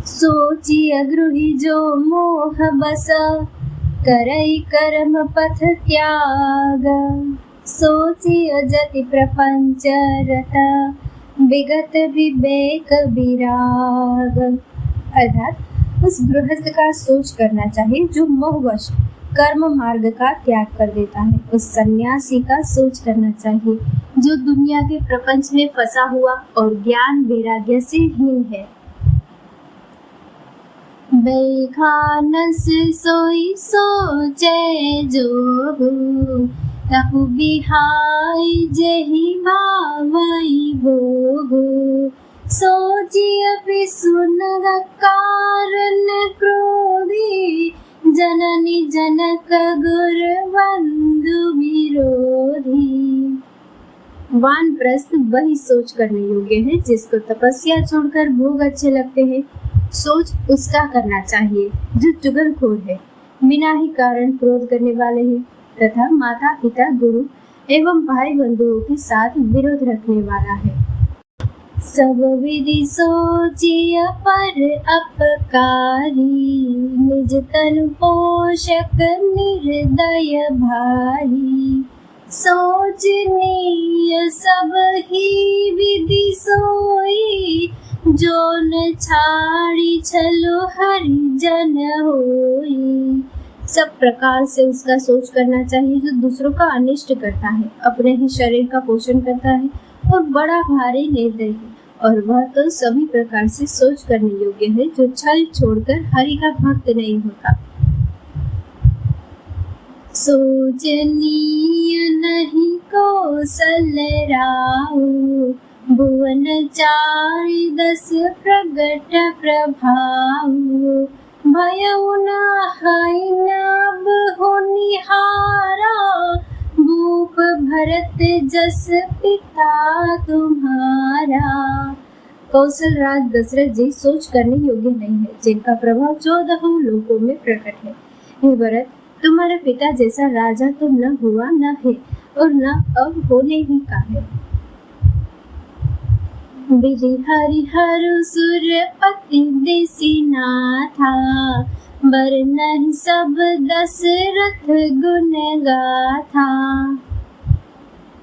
सोचिय गृही जो मोह बस, करई कर्म पथ त्याग। सोचिय जति प्रपंच रत, विगत विवेक विराग। अर्थात उस गृहस्थ का सोच करना चाहिए जो मोहवश कर्म मार्ग का त्याग कर देता है। उस सन्यासी का सोच करना चाहिए जो दुनिया के प्रपंच में फंसा हुआ और ज्ञान वैराग्य से हीन है। बैखानस सोई सोचे जोगु, तहु बिहाई जेहि भावई भोगु। सोचिय सुनर कारण क्रोधी, जननी जनक गुर बंधु विरोधी। वानप्रस्थ वही सोच करने योग्य है जिसको तपस्या छोड़कर भोग अच्छे लगते हैं। सोच उसका करना चाहिए जो चुगलखोर है, बिना ही कारण क्रोध करने वाले हैं तथा माता पिता गुरु एवं भाई बंधुओं के साथ विरोध रखने वाला है। सब विधि सोचिय पर अपकारी, निज तनु पोषक निर्दय भारी। सोचनीय सब ही विधि सोई, जो न छाड़ी छलो हरिजन होई। सब प्रकार से उसका सोच करना चाहिए जो दूसरों का अनिष्ट करता है, अपने ही शरीर का पोषण करता है और बड़ा भारी निर्दय है। और वह तो सभी प्रकार से सोच करने योग्य है जो छल छोड़कर हरि का भक्त नहीं होता। सोचनीय नहीं कौशल राहु, भुवन चारि दस प्रगट प्रभाव। भयउ न हई नभ होनिहारा, भूप भरत जस पिता तुम्हारा। कौशल राज दशरथ जी सोच करने योग्य नहीं है, जिनका प्रभाव 14 लोकों में प्रकट है। हे भरत, तुम्हारे पिता जैसा राजा तो न हुआ न है और न अब होने ही का है। विधि हरिहरु सुरपति दिसिनाथा, बर नहीं सब दशरथ गुण गाथा।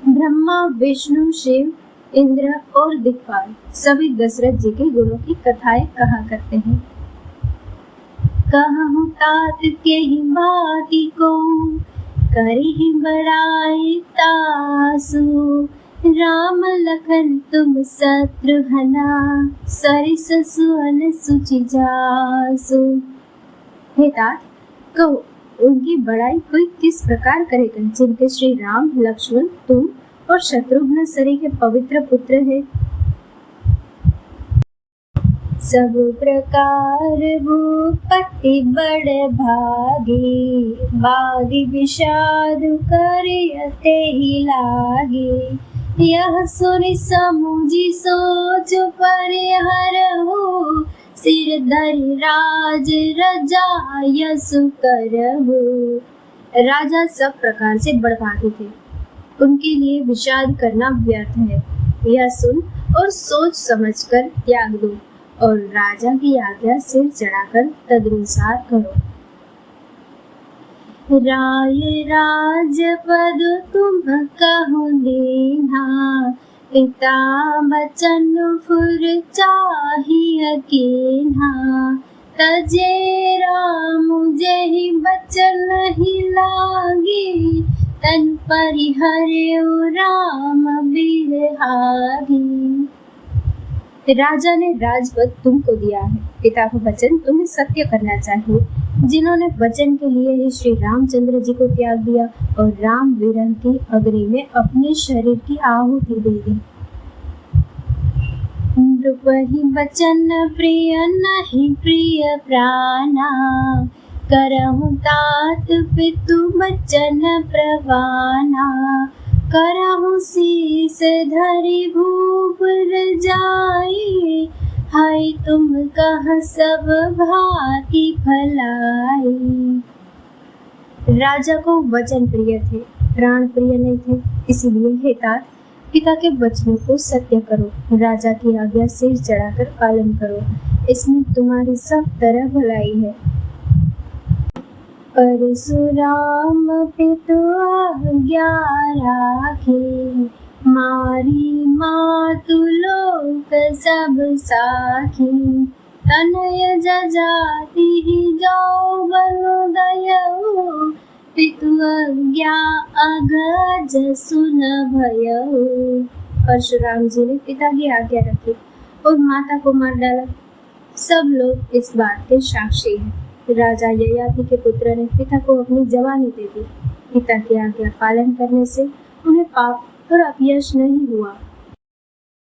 ब्रह्मा विष्णु शिव इंद्र और दिक्पाल सभी दशरथ जी के गुणों की कथाएं कहा करते हैं। कहूँ तात के ही बाती को, करी ही बड़ाई तासु। राम लखन तुम शत्रुघ्ना, सरिस सुअन सुचि जासु। हे तात, कहो उनकी बड़ाई कोई किस प्रकार करेगा, जिनके श्री राम लक्ष्मण तुम और शत्रुघ्न सरी के पवित्र पुत्र है। सब प्रकार भूपति बड़ भागी, बागी विषाद करियते ही लागी। यह सुनि समुझी सोच परिहरहु, सिर धरि राज रजायसु करहु। राजा सब प्रकार से बड़भागी थे, उनके लिए विषाद करना व्यर्थ है। यह सुन और सोच समझकर त्याग दो और राजा की आज्ञा सिर चढ़ाकर तदनुसार करो। राय राज पद तुम कहो दीन्हा, पिता बचन फुर चाहिए कीन्हा। तजे राम जेहि बचन ही लागी, तन परिहर्यु राम बिरहागी। राजा ने राजपद तुमको दिया है, पिता का वचन तुम्हें सत्य करना चाहिए। जिन्होंने वचन के लिए ही श्री रामचंद्र जी को त्याग दिया और राम विरह की अग्नि में अपने शरीर की आहुति दे दी। नृपहि बचन प्रिय नहीं प्रिय प्राणा, करहु तात पितु बचन प्रवाना। करहु शीस धरि भूप रजाई, हाय तुम कह सब भांति भलाई। राजा को वचन प्रिय थे, प्राण प्रिय नहीं थे, इसीलिए हे तात, पिता के वचनों को सत्य करो, राजा की आज्ञा सिर चढ़ाकर पालन करो। इसमें तुम्हारी सब तरह भलाई है। परशुराम पितु आज्ञा राखे, मारी मातु लोक सब साखी। तनय जजाति जाओ बनुदयऊ, पितु आज्ञा अगज सुन भयऊ। परशुराम जी ने पिता की आज्ञा रखी और माता को मार डाला। सब लोग इस बात के साक्षी हैं। राजा ययाति के पुत्र ने पिता को अपनी जवानी दे दी। पिता की आज्ञा पालन करने से उन्हें पाप और अपयश नहीं हुआ।